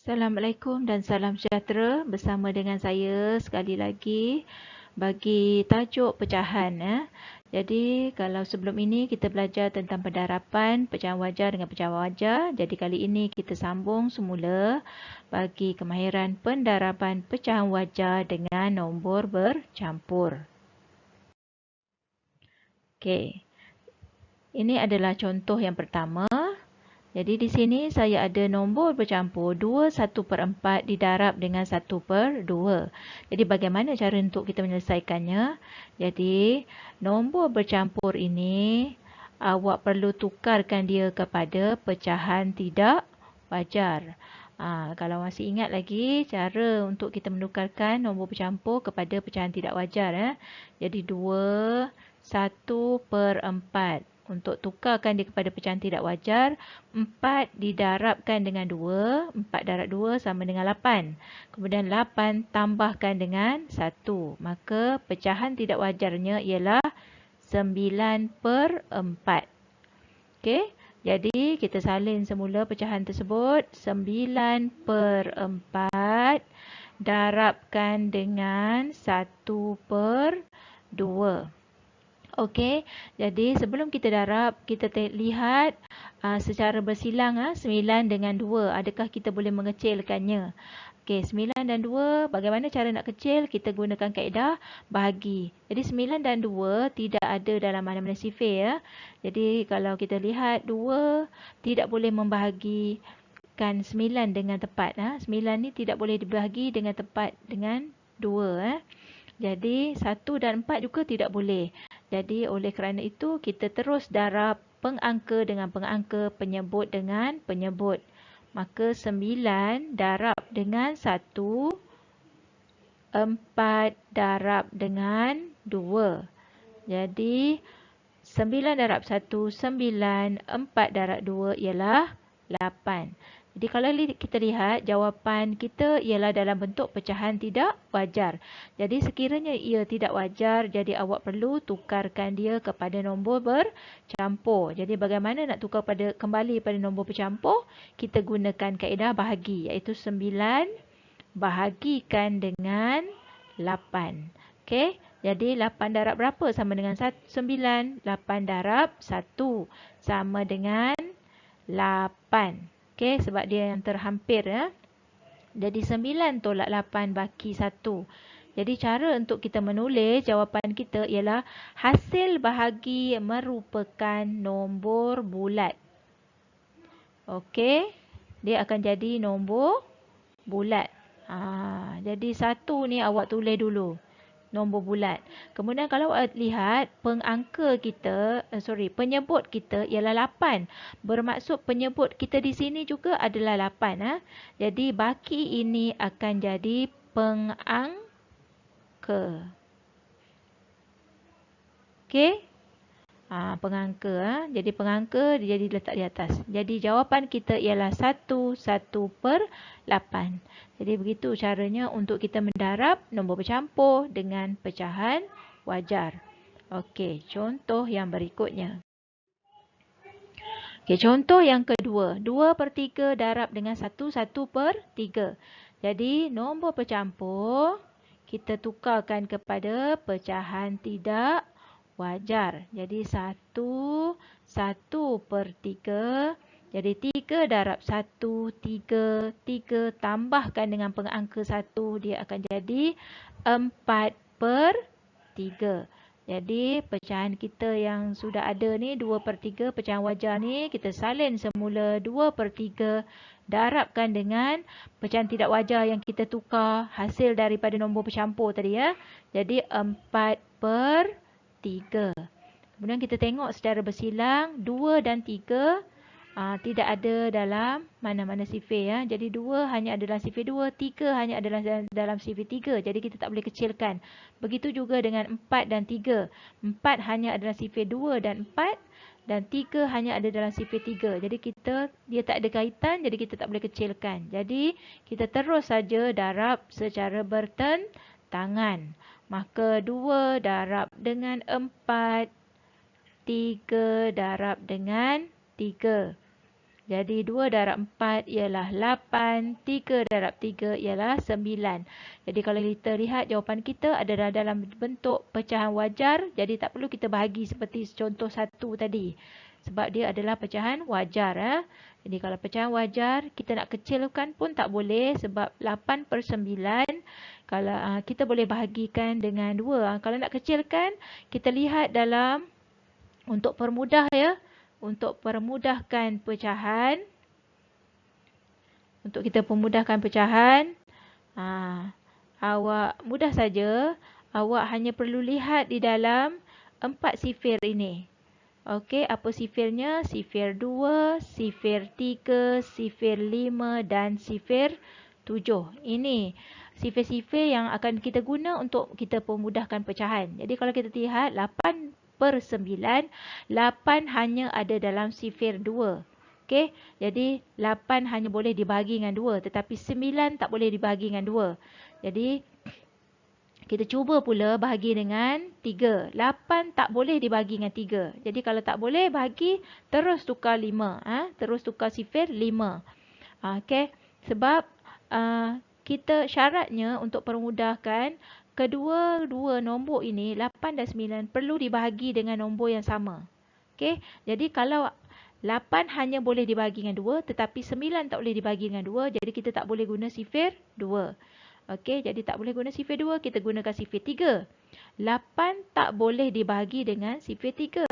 Assalamualaikum dan salam sejahtera. Bersama dengan saya sekali lagi bagi tajuk pecahan. Jadi kalau sebelum ini kita belajar tentang pendarapan pecahan wajar dengan pecahan wajar. Jadi kali ini kita sambung semula bagi kemahiran pendarapan pecahan wajar dengan nombor bercampur. Okey. Ini adalah contoh yang pertama. Jadi di sini saya ada nombor bercampur 2/1/4 didarab dengan 1/2. Jadi bagaimana cara untuk kita menyelesaikannya? Jadi nombor bercampur ini awak perlu tukarkan dia kepada pecahan tidak wajar. Kalau masih ingat lagi cara untuk kita menukarkan nombor bercampur kepada pecahan tidak wajar. Jadi 2/1/4. Untuk tukarkan dia kepada pecahan tidak wajar, 4 didarabkan dengan 2. 4 darab 2 sama dengan 8. Kemudian 8 tambahkan dengan 1. Maka pecahan tidak wajarnya ialah 9/4. Okey, jadi kita salin semula pecahan tersebut. 9/4 darabkan dengan 1/2. Okey, jadi sebelum kita darab, kita lihat secara bersilang 9 dengan 2. Adakah kita boleh mengecilkannya? Okey, 9 dan 2, bagaimana cara nak kecil? Kita gunakan kaedah bahagi. Jadi 9 dan 2 tidak ada dalam mana-mana sifir. Jadi kalau kita lihat 2 tidak boleh membahagikan 9 dengan tepat. 9 ni tidak boleh dibahagi dengan tepat dengan 2. Jadi 1 dan 4 juga tidak boleh. Jadi oleh kerana itu kita terus darab pengangka dengan pengangka, penyebut dengan penyebut. Maka 9 darab dengan 1, 4 darab dengan 2. Jadi 9 darab 1, 9, 4 darab 2 ialah 8. Jadi kalau kita lihat jawapan kita ialah dalam bentuk pecahan tidak wajar. Jadi sekiranya ia tidak wajar, jadi awak perlu tukarkan dia kepada nombor bercampur. Jadi bagaimana nak tukar kembali pada nombor bercampur? Kita gunakan kaedah bahagi, iaitu 9 bahagikan dengan 8. Okey, jadi 8 darab berapa sama dengan 9? 8 darab 1 sama dengan 8. Okey, sebab dia yang terhampir. Jadi 9 tolak 8 baki 1. Jadi cara untuk kita menulis jawapan kita ialah hasil bahagi merupakan nombor bulat. Okey, dia akan jadi nombor bulat. Jadi 1 ni awak tulis dulu. Nombor bulat. Kemudian kalau awak lihat pengangka kita, penyebut kita ialah 8. Bermaksud penyebut kita di sini juga adalah 8. Jadi baki ini akan jadi pengangka. Okey? Pengangka. Jadi pengangka dia jadi letak di atas. Jadi jawapan kita ialah 1/8. Jadi begitu caranya untuk kita mendarab nombor bercampur dengan pecahan wajar. Okey, contoh yang berikutnya. Okey, contoh yang kedua. 2/3 darab dengan 1/3. Jadi nombor bercampur kita tukarkan kepada pecahan tidak wajar. Jadi 1/3. Jadi 3 darab 1, 3. 3 tambahkan dengan pengangka 1, dia akan jadi 4/3. Jadi pecahan kita yang sudah ada ni 2/3 pecahan wajar ni, kita salin semula 2/3 darabkan dengan pecahan tidak wajar yang kita tukar hasil daripada nombor bercampur tadi ya. Jadi 4/3. Kemudian kita tengok secara bersilang 2 dan 3 tidak ada dalam mana-mana sifir ya. Jadi 2 hanya adalah sifir 2, 3 hanya adalah dalam sifir 3. Jadi kita tak boleh kecilkan. Begitu juga dengan 4 dan 3. 4 hanya adalah sifir 2 dan 4 dan 3 hanya ada dalam sifir 3. Jadi dia tak ada kaitan, jadi kita tak boleh kecilkan. Jadi kita terus saja darab secara bertentangan. Maka 2 darab dengan 4, 3 darab dengan 3. Jadi 2 darab 4 ialah 8, 3 darab 3 ialah 9. Jadi kalau kita lihat jawapan kita adalah dalam bentuk pecahan wajar, jadi tak perlu kita bahagi seperti contoh 1 tadi. Sebab dia adalah pecahan wajar. Jadi kalau pecahan wajar, kita nak kecilkan pun tak boleh sebab 8/9. Kalau kita boleh bahagikan dengan 2. Kalau nak kecilkan, kita lihat dalam untuk permudah ya. Untuk permudahkan pecahan, untuk kita pemudahkan pecahan, awak mudah saja, awak hanya perlu lihat di dalam 4 sifir ini. Okey, apa sifirnya? Sifir 2, sifir 3, sifir 5 dan sifir 7. Ini sifir-sifir yang akan kita guna untuk kita pemudahkan pecahan. Jadi kalau kita lihat 8/9, 8 hanya ada dalam sifir 2. Okey, jadi 8 hanya boleh dibahagi dengan 2, tetapi 9 tak boleh dibahagi dengan 2. Jadi kita cuba pula bahagi dengan 3. 8 tak boleh dibahagi dengan 3. Jadi kalau tak boleh bahagi, terus tukar 5. Terus tukar sifir 5. Okey, sebab kita syaratnya untuk permudahkan kedua-dua nombor ini 8 dan 9 perlu dibahagi dengan nombor yang sama. Okey, jadi kalau 8 hanya boleh dibahagi dengan 2 tetapi 9 tak boleh dibahagi dengan 2, jadi kita tak boleh guna sifir 2. Okey, jadi tak boleh guna sifir 2, kita gunakan sifir 3. 8 tak boleh dibahagi dengan sifir 3.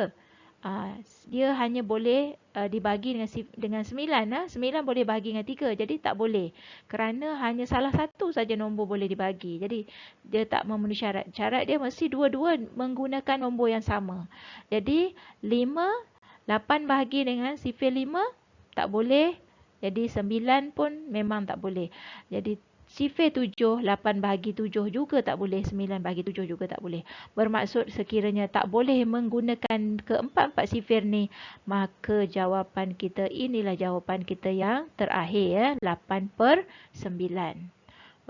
Dia hanya boleh dibagi dengan 9. 9 boleh bahagi dengan 3. Jadi tak boleh. Kerana hanya salah satu saja nombor boleh dibagi. Jadi dia tak memenuhi syarat. Syarat dia mesti dua-dua menggunakan nombor yang sama. Jadi 8 bahagi dengan sifir 5 tak boleh. Jadi 9 pun memang tak boleh. Jadi sifir 7, 8 bahagi 7 juga tak boleh, 9 bahagi 7 juga tak boleh. Bermaksud sekiranya tak boleh menggunakan keempat-empat sifir ni, maka jawapan kita inilah jawapan kita yang terakhir 8/9.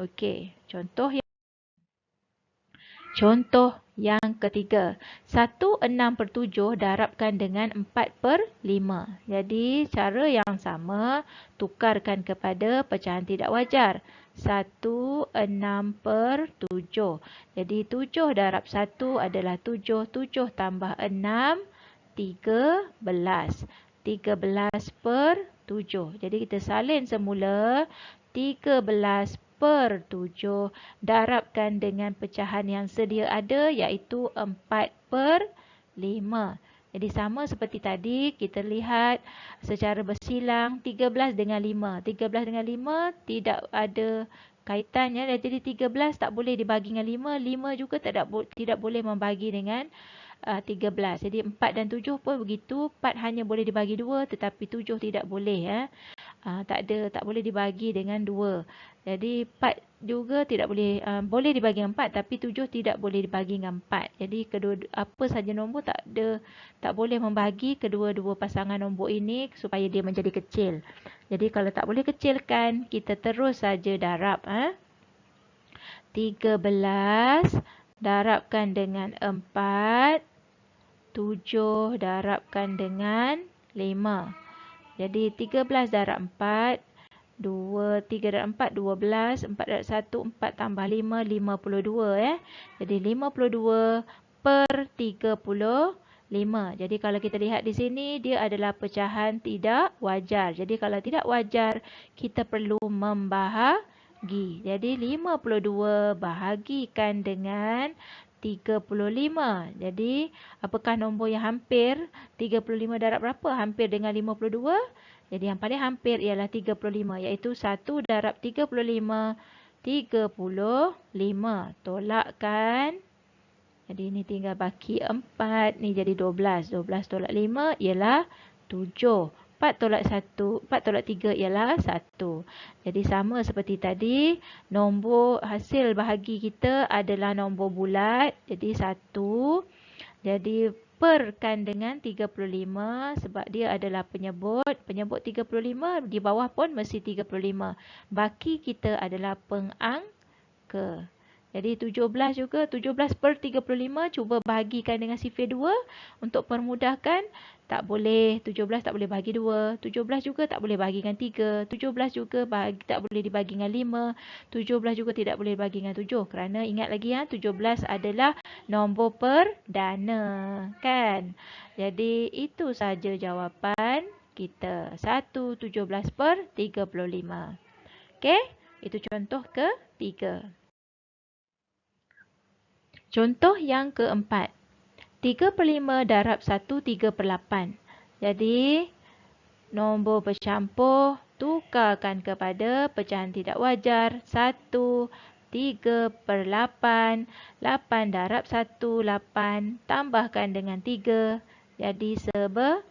Okey, contoh yang ketiga. 1/6/7 darabkan dengan 4/5. Jadi cara yang sama, tukarkan kepada pecahan tidak wajar. 1/6/7. Jadi 7 darab 1 adalah 7. 7 tambah 6, 13. 13/7. Jadi kita salin semula 13/7 darabkan dengan pecahan yang sedia ada iaitu 4/5. Jadi sama seperti tadi, kita lihat secara bersilang 13 dengan 5. 13 dengan 5 tidak ada kaitannya. Jadi 13 tak boleh dibagi dengan 5. 5 juga tidak boleh membagi dengan 13. Jadi 4 dan 7 pun begitu. 4 hanya boleh dibagi 2 tetapi 7 tidak boleh. Tak boleh dibagi dengan 2. Jadi 4 juga tidak boleh, boleh dibagi dengan 4 tapi 7 tidak boleh dibagi dengan 4. Jadi apa saja nombor tak boleh membagi kedua-dua pasangan nombor ini supaya dia menjadi kecil. Jadi kalau tak boleh kecilkan, kita terus saja darab. 13 darabkan dengan 4, 7 darabkan dengan 5. Jadi 13 darab 4, 3 darab 4, 12, 4 darab 1, 4 tambah 5, 52. Jadi 52/35. Jadi kalau kita lihat di sini, dia adalah pecahan tidak wajar. Jadi kalau tidak wajar, kita perlu membahagi. Jadi 52 bahagikan dengan 35. Jadi apakah nombor yang hampir? 35 darab berapa? Hampir dengan 52. Jadi yang paling hampir ialah 35, iaitu 1 darab 35, 35. Tolakkan. Jadi ini tinggal baki 4. Ni jadi 12. 12 tolak 5 ialah 7. 4 tolak 3 ialah 1. Jadi sama seperti tadi, nombor hasil bahagi kita adalah nombor bulat. Jadi 1. Jadi perkan dengan 35 sebab dia adalah penyebut. Penyebut 35, di bawah pun mesti 35. Baki kita adalah pengangka. Jadi 17 juga, 17/35 cuba bahagikan dengan sifir 2 untuk permudahkan. tak boleh, 17 tak boleh bahagi 2. 17 juga tak boleh bahagi dengan 3. 17 juga tak boleh dibagi dengan 5. 17 juga tidak boleh dibagi dengan 7. Kerana ingat lagi 17 adalah nombor perdana. Kan? Jadi itu saja jawapan kita. 1/17/35. Okey? Itu contoh ke-3. Contoh yang keempat. 3/5 darab 1 3/8. Jadi, nombor bercampur tukarkan kepada pecahan tidak wajar. 1 3/8. 8 darab 1 8. Tambahkan dengan 3. Jadi 11.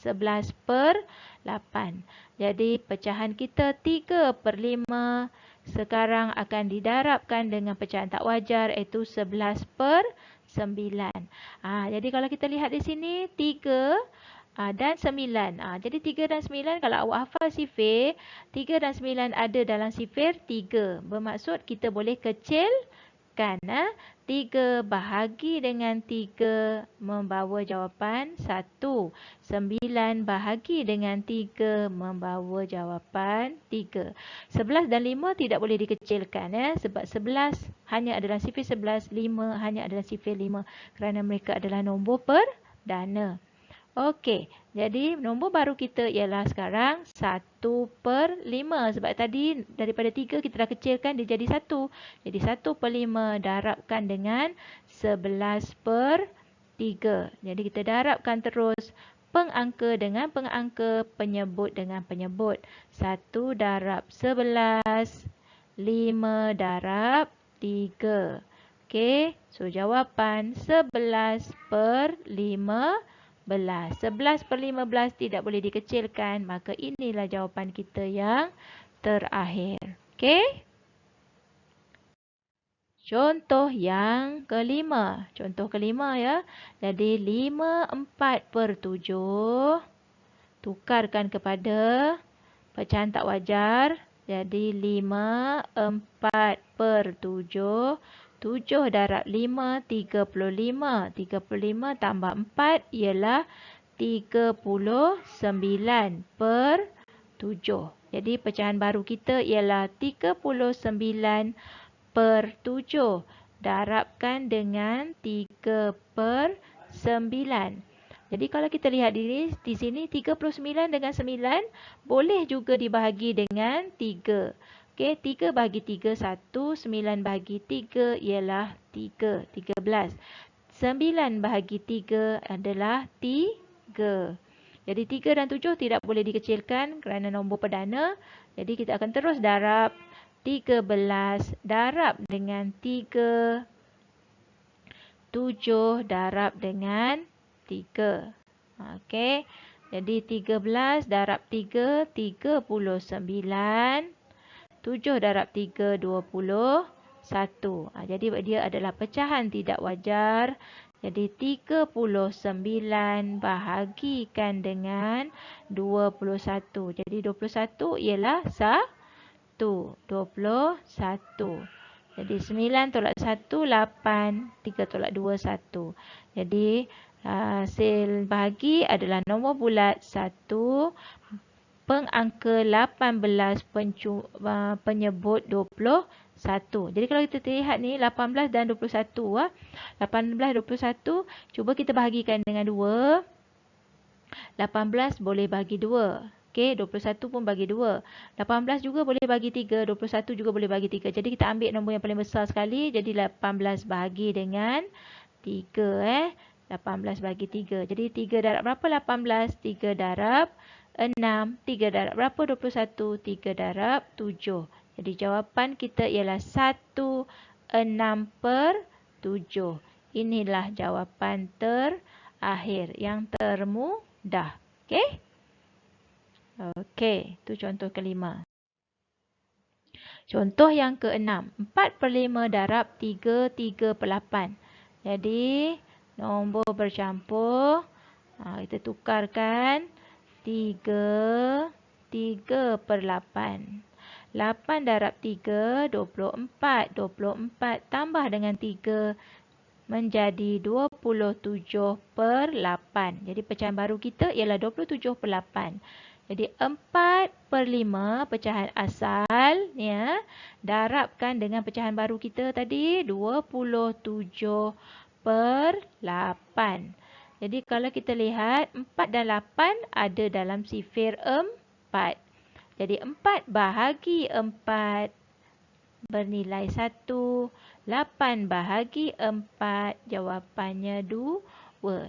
11/8. Jadi pecahan kita 3/5. Sekarang akan didarabkan dengan pecahan tak wajar iaitu 11/9. Jadi kalau kita lihat di sini 3 dan 9. Jadi 3 dan 9 kalau awak hafal sifir, 3 dan 9 ada dalam sifir 3. Bermaksud kita boleh kecilkan. 3 bahagi dengan 3 membawa jawapan 1. 9 bahagi dengan 3 membawa jawapan 3. 11 dan 5 tidak boleh dikecilkan. Sebab 11 hanya adalah sifir 11, 5 hanya adalah sifir 5. Kerana mereka adalah nombor perdana. Okey, jadi nombor baru kita ialah sekarang 1/5. Sebab tadi daripada 3 kita dah kecilkan dia jadi 1. Jadi 1/5 darabkan dengan 11/3. Jadi kita darabkan terus pengangka dengan pengangka, penyebut dengan penyebut. 1 darab 11, 5 darab 3. Okey, so jawapan 11/15. 11/15 tidak boleh dikecilkan. Maka inilah jawapan kita yang terakhir. Okey? Contoh yang kelima. Contoh kelima ya. Jadi 5/4/7. Tukarkan kepada pecahan tak wajar. Jadi 5/4/7. 7 darab 5, 35. 35 tambah 4 ialah 39/7. Jadi pecahan baru kita ialah 39/7. Darabkan dengan 3/9. Jadi kalau kita lihat di sini 39 dengan 9 boleh juga dibahagi dengan 3. Okey, 3 bahagi 3 1, 9 bahagi 3 ialah 3, 13. 9 bahagi 3 adalah 3. Jadi 3 dan 7 tidak boleh dikecilkan kerana nombor perdana. Jadi kita akan terus darab 13 darab dengan 3. 7 darab dengan 3. Okey. Jadi 13 darab 3, 39. 7 darab 3, 21. Jadi dia adalah pecahan tidak wajar. Jadi 39 bahagikan dengan 21. Jadi 21 ialah 1. 21. Jadi 9 tolak 1, 8. 3 tolak 2, 1. Jadi hasil bahagi adalah nombor bulat 1. Pengangka 18, penyebut 21. Jadi kalau kita lihat ni 18 dan 21. 18, 21. Cuba kita bahagikan dengan 2. 18 boleh bagi 2. Okey, 21 pun bagi 2. 18 juga boleh bagi 3. 21 juga boleh bagi 3. Jadi kita ambil nombor yang paling besar sekali. Jadi 18 bahagi dengan 3. 18 bagi 3. Jadi 3 darab berapa 18? 3 darab 6. 3 darab berapa 21? 3 darab 7. Jadi jawapan kita ialah 1/6/7. Inilah jawapan terakhir yang termudah. Okey? Okey, itu contoh kelima. Contoh yang keenam. 4/5 darab 3 3/8. Jadi nombor bercampur. Kita tukarkan. 3 3/8. 8 darab 3, 24. 24 tambah dengan 3. menjadi 27/8. Jadi pecahan baru kita ialah 27/8. Jadi 4/5 pecahan asal, ya, darabkan dengan pecahan baru kita tadi 27/8. Jadi kalau kita lihat 4 dan 8 ada dalam sifir 4. Jadi 4 bahagi 4 bernilai 1. 8 bahagi 4 jawapannya 2.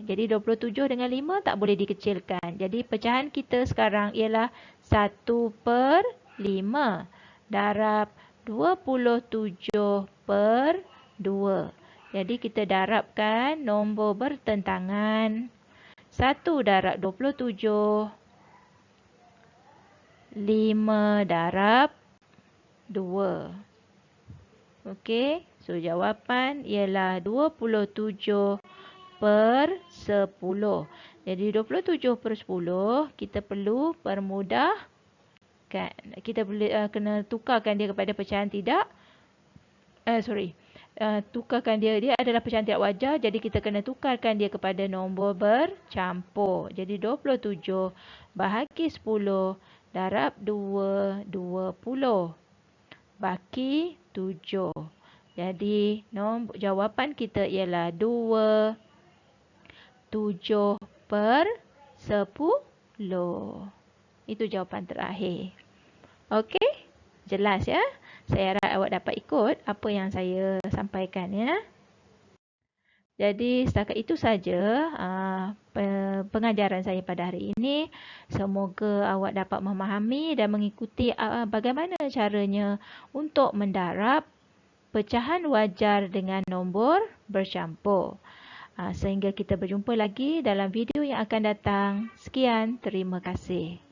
Jadi 27 dengan 5 tak boleh dikecilkan. Jadi pecahan kita sekarang ialah 1/5 darab 27/2. Jadi kita darabkan nombor bertentangan. 1 darab 27, 5 darab 2. Okey, so jawapan ialah 27/10. Jadi 27/10 kita perlu permudahkan. Kita boleh kena tukarkan dia kepada pecahan tidak. Tukarkan dia adalah pecahan tidak wajar. Jadi kita kena tukarkan dia kepada nombor bercampur. Jadi 27 bahagi 10 darab 2, 20. Baki 7. Jadi jawapan kita ialah 27/10. Itu jawapan terakhir. Okey? Jelas ya? Saya harap awak dapat ikut apa yang saya sampaikan ya. Jadi setakat itu saja pengajaran saya pada hari ini. Semoga awak dapat memahami dan mengikuti bagaimana caranya untuk mendarab pecahan wajar dengan nombor bercampur. Sehingga kita berjumpa lagi dalam video yang akan datang. Sekian, terima kasih.